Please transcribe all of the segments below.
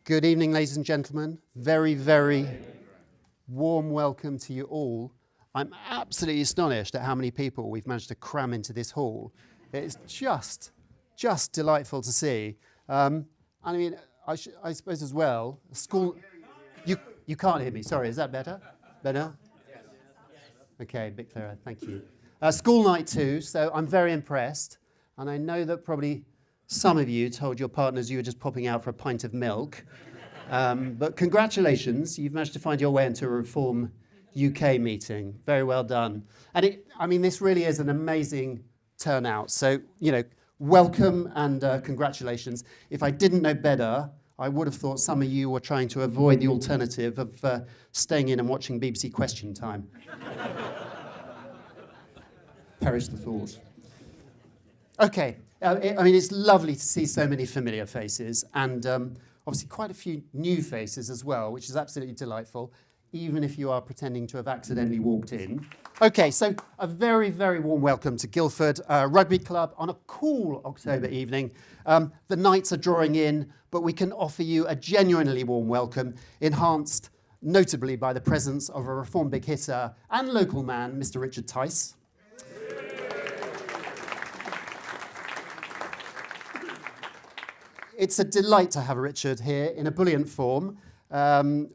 Good evening, ladies and gentlemen. Very, very warm welcome to you all. I'm absolutely astonished at how many people we've managed to cram into this hall. It's just delightful to see. I mean, I suppose as well, school... You can't hear me, sorry, is that better? Better? Okay, a bit clearer, thank you. School night too, so I'm very impressed. And I know that probably some of you told your partners you were just popping out for a pint of milk. But congratulations, you've managed to find your way into a Reform UK meeting. Very well done. And I mean, this really is an amazing turnout. So, you know, welcome and congratulations. If I didn't know better, I would have thought some of you were trying to avoid the alternative of staying in and watching BBC Question Time. Perish the thought. Okay, I mean, it's lovely to see so many familiar faces and obviously quite a few new faces as well, which is absolutely delightful, even if you are pretending to have accidentally walked in. Okay, so a very, very warm welcome to Guildford Rugby Club on a cool October evening. The nights are drawing in, but we can offer you a genuinely warm welcome, enhanced notably by the presence of a Reform big hitter and local man, Mr. Richard Tice. It's a delight to have Richard here in a brilliant form.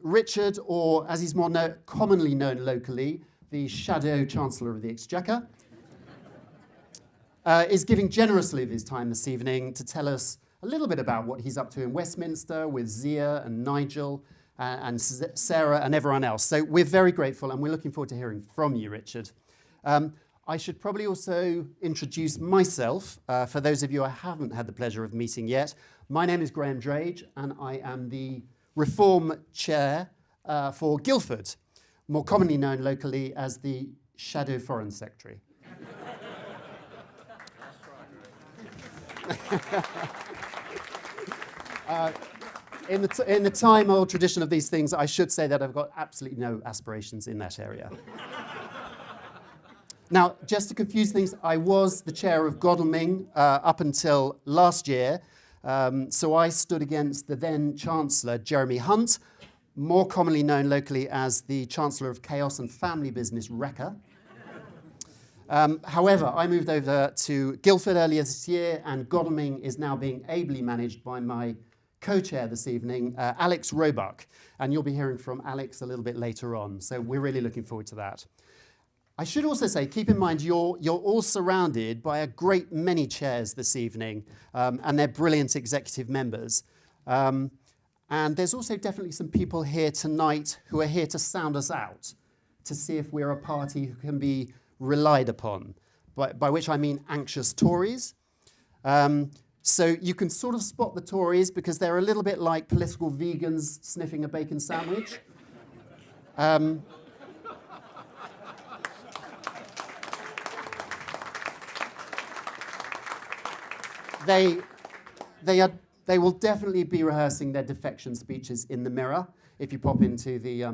Richard, or as he's more commonly known locally, the Shadow Chancellor of the Exchequer, is giving generously of his time this evening to tell us a little bit about what he's up to in Westminster with Zia and Nigel and Sarah and everyone else. So we're very grateful and we're looking forward to hearing from you, Richard. I should probably also introduce myself, for those of you I haven't had the pleasure of meeting yet. My name is Drage and I am the Reform Chair for Guildford, more commonly known locally as the Shadow Foreign Secretary. In the time-old tradition of these things, I should say that I've got absolutely no aspirations in that area. Now, just to confuse things, I was the chair of Godalming up until last year. So I stood against the then Chancellor, Jeremy Hunt, more commonly known locally as the Chancellor of Chaos and Family Business, Wrecker. However, I moved over to Guildford earlier this year, and Godalming is now being ably managed by my co-chair this evening, Alex Roebuck. And you'll be hearing from Alex a little bit later on. So we're really looking forward to that. I should also say, keep in mind, you're all surrounded by a great many chairs this evening, and they're brilliant executive members. And there's also definitely some people here tonight who are here to sound us out, to see if we're a party who can be relied upon, by which I mean anxious Tories. So you can sort of spot the Tories because they're a little bit like political vegans sniffing a bacon sandwich. They will definitely be rehearsing their defection speeches in the mirror if you pop into the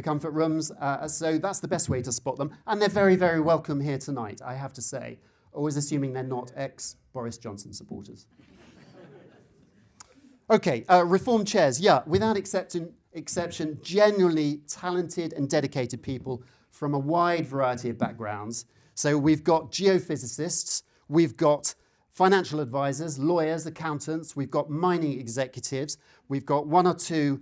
comfort rooms. So that's the best way to spot them. And they're very, very welcome here tonight, I have to say. Always assuming they're not ex-Boris Johnson supporters. Okay, Reform chairs. Yeah, without exception, genuinely talented and dedicated people from a wide variety of backgrounds. So we've got geophysicists, we've got financial advisors, lawyers, accountants, we've got mining executives, we've got one or two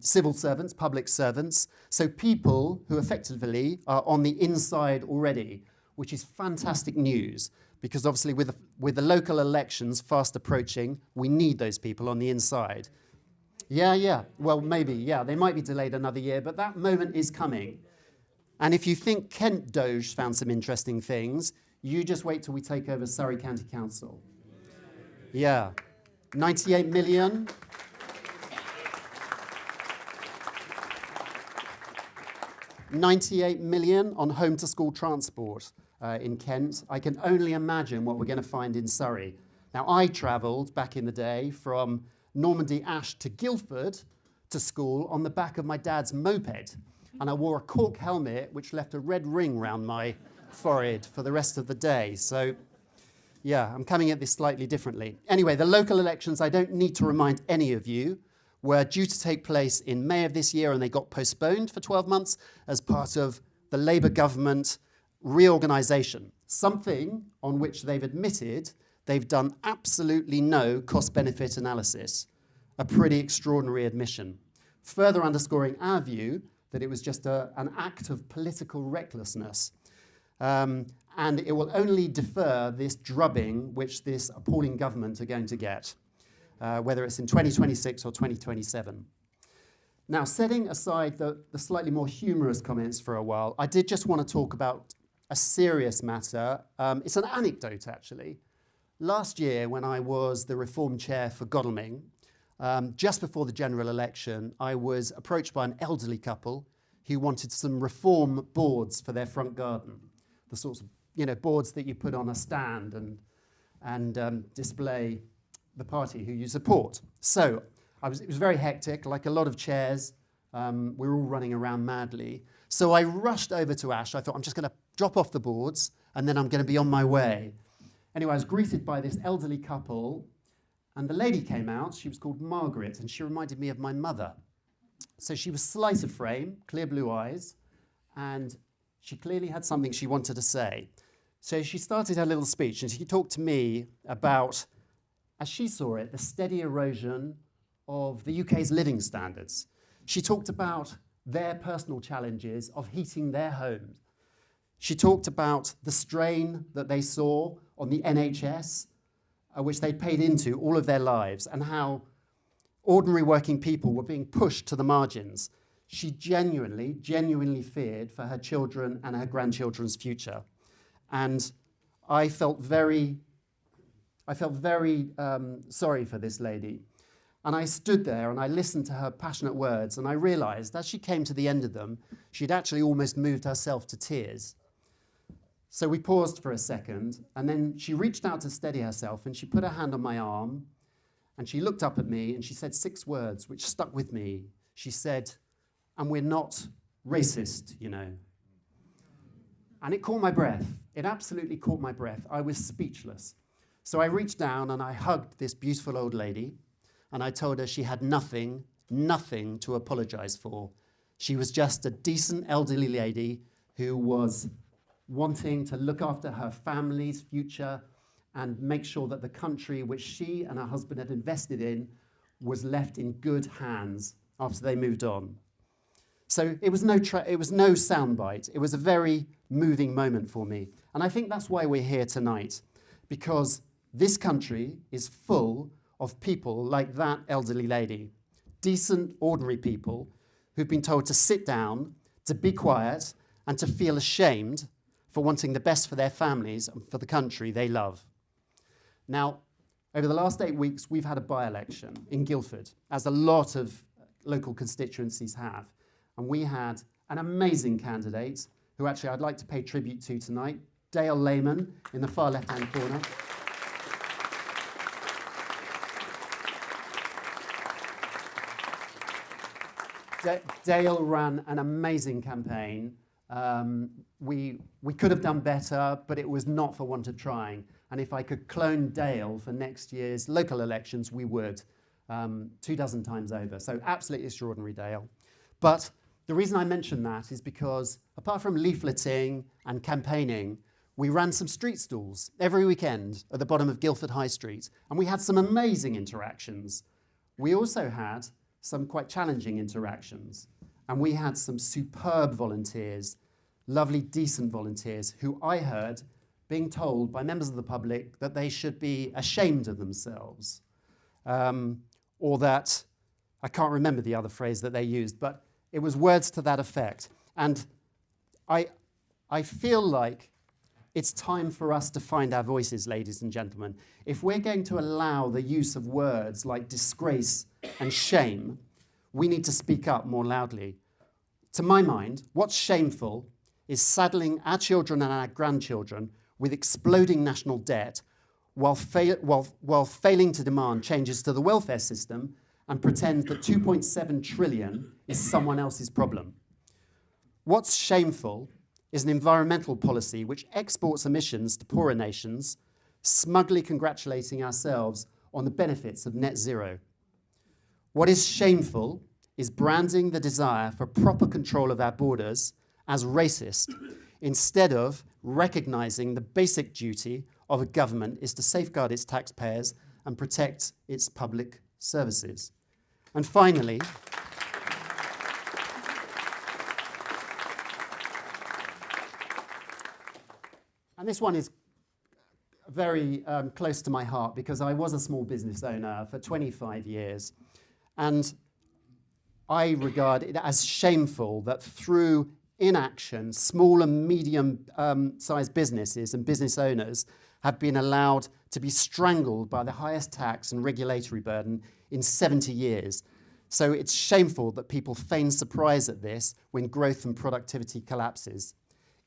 civil servants, public servants, so people who effectively are on the inside already, which is fantastic news, because obviously with the local elections fast approaching, we need those people on the inside. Yeah, well maybe, yeah, they might be delayed another year, but that moment is coming. And if you think Kent Doge found some interesting things, you just wait till we take over Surrey County Council. Yeah, 98 million. £98 million on home-to-school transport in Kent. I can only imagine what we're going to find in Surrey. Now, I travelled back in the day from Normandy Ash to Guildford to school on the back of my dad's moped, and I wore a cork helmet which left a red ring round my forehead for the rest of the day. So yeah, I'm coming at this slightly differently. Anyway, the local elections, I don't need to remind any of you, were due to take place in May of this year, and they got postponed for 12 months as part of the Labour government reorganisation, something on which they've admitted they've done absolutely no cost-benefit analysis, a pretty extraordinary admission, further underscoring our view that it was just an act of political recklessness. And it will only defer this drubbing which this appalling government are going to get, whether it's in 2026 or 2027. Now, setting aside the slightly more humorous comments for a while, I did just want to talk about a serious matter. It's an anecdote, actually. Last year, when I was the Reform Chair for Godalming, just before the general election, I was approached by an elderly couple who wanted some reform boards for their front garden, the sorts of boards that you put on a stand and display the party who you support. So it was very hectic, like a lot of chairs. We were all running around madly. So I rushed over to Ash. I thought, I'm just going to drop off the boards and then I'm going to be on my way. Anyway, I was greeted by this elderly couple, and the lady came out. She was called Margaret, and she reminded me of my mother. So she was slight of frame, clear blue eyes, and she clearly had something she wanted to say. So she started her little speech, and she talked to me about, as she saw it, the steady erosion of the UK's living standards. She talked about their personal challenges of heating their homes. She talked about the strain that they saw on the NHS, which they paid into all of their lives, and how ordinary working people were being pushed to the margins. She genuinely feared for her children and her grandchildren's future. And I felt very sorry for this lady. And I stood there and I listened to her passionate words, and I realized as she came to the end of them, she'd actually almost moved herself to tears. So we paused for a second, and then she reached out to steady herself, and she put her hand on my arm, and she looked up at me, and she said 6 words which stuck with me. She said, "And we're not racist, you know." And it caught my breath. It absolutely caught my breath. I was speechless. So I reached down and I hugged this beautiful old lady, and I told her she had nothing to apologize for. She was just a decent elderly lady who was wanting to look after her family's future and make sure that the country which she and her husband had invested in was left in good hands after they moved on. So it was no soundbite. It was a very moving moment for me. And I think that's why we're here tonight, because this country is full of people like that elderly lady, decent, ordinary people who've been told to sit down, to be quiet, and to feel ashamed for wanting the best for their families and for the country they love. Now, over the last 8 weeks, we've had a by-election in Guildford, as a lot of local constituencies have. And we had an amazing candidate, who actually I'd like to pay tribute to tonight, Dale Lehman, in the far left-hand corner. Dale ran an amazing campaign. We could have done better, but it was not for want of trying. And if I could clone Dale for next year's local elections, we would, 24 times over. So absolutely extraordinary, Dale. But the reason I mention that is because apart from leafleting and campaigning, we ran some street stalls every weekend at the bottom of Guildford High Street, and we had some amazing interactions. We also had some quite challenging interactions, and we had some superb volunteers, lovely, decent volunteers, who I heard being told by members of the public that they should be ashamed of themselves, or that, I can't remember the other phrase that they used, but it was words to that effect. And I feel like it's time for us to find our voices, ladies and gentlemen. If we're going to allow the use of words like disgrace and shame, we need to speak up more loudly. To my mind, what's shameful is saddling our children and our grandchildren with exploding national debt while failing to demand changes to the welfare system and pretend that 2.7 trillion is someone else's problem. What's shameful is an environmental policy which exports emissions to poorer nations, smugly congratulating ourselves on the benefits of net zero. What is shameful is branding the desire for proper control of our borders as racist, instead of recognizing the basic duty of a government is to safeguard its taxpayers and protect its public services. And finally, and this one is very close to my heart because I was a small business owner for 25 years, and I regard it as shameful that through inaction, small and medium-sized businesses and business owners have been allowed to be strangled by the highest tax and regulatory burden in 70 years. So it's shameful that people feign surprise at this when growth and productivity collapses.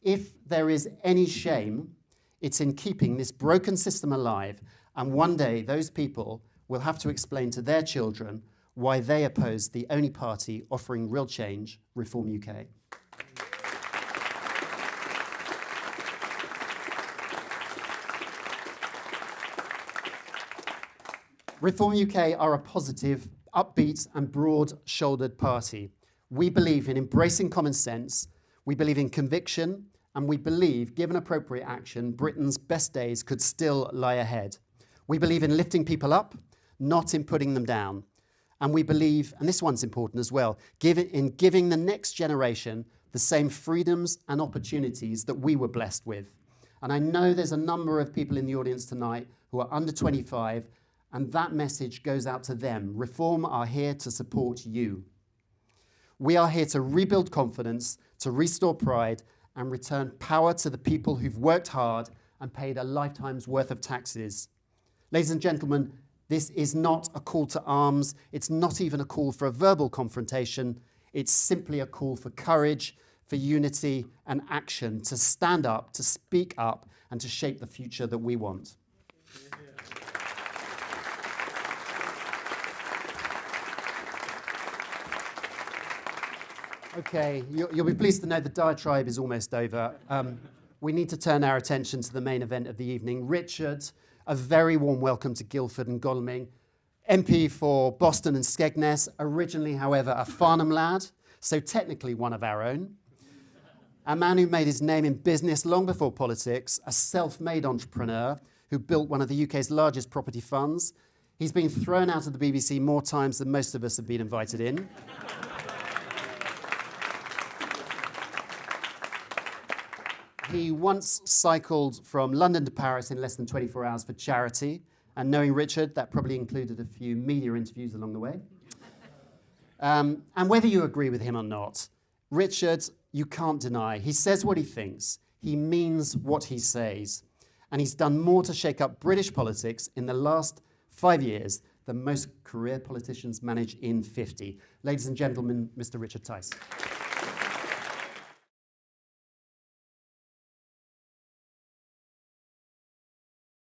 If there is any shame, it's in keeping this broken system alive, and one day those people will have to explain to their children why they oppose the only party offering real change, Reform UK. Reform UK are a positive, upbeat and broad-shouldered party. We believe in embracing common sense, we believe in conviction, and we believe, given appropriate action, Britain's best days could still lie ahead. We believe in lifting people up, not in putting them down. And we believe, and this one's important as well, in giving the next generation the same freedoms and opportunities that we were blessed with. And I know there's a number of people in the audience tonight who are under 25, and that message goes out to them. Reform are here to support you. We are here to rebuild confidence, to restore pride, and return power to the people who've worked hard and paid a lifetime's worth of taxes. Ladies and gentlemen, this is not a call to arms. It's not even a call for a verbal confrontation. It's simply a call for courage, for unity and action, to stand up, to speak up, and to shape the future that we want. Okay, you'll be pleased to know the diatribe is almost over. We need to turn our attention to the main event of the evening. Richard, a very warm welcome to Guildford and Godalming. MP for Boston and Skegness, originally, however, a Farnham lad, so technically one of our own. A man who made his name in business long before politics, a self-made entrepreneur who built one of the UK's largest property funds. He's been thrown out of the BBC more times than most of us have been invited in. He once cycled from London to Paris in less than 24 hours for charity, and knowing Richard, that probably included a few media interviews along the way. And whether you agree with him or not, Richard, you can't deny, he says what he thinks, he means what he says, and he's done more to shake up British politics in the last 5 years than most career politicians manage in 50. Ladies and gentlemen, Mr. Richard Tice.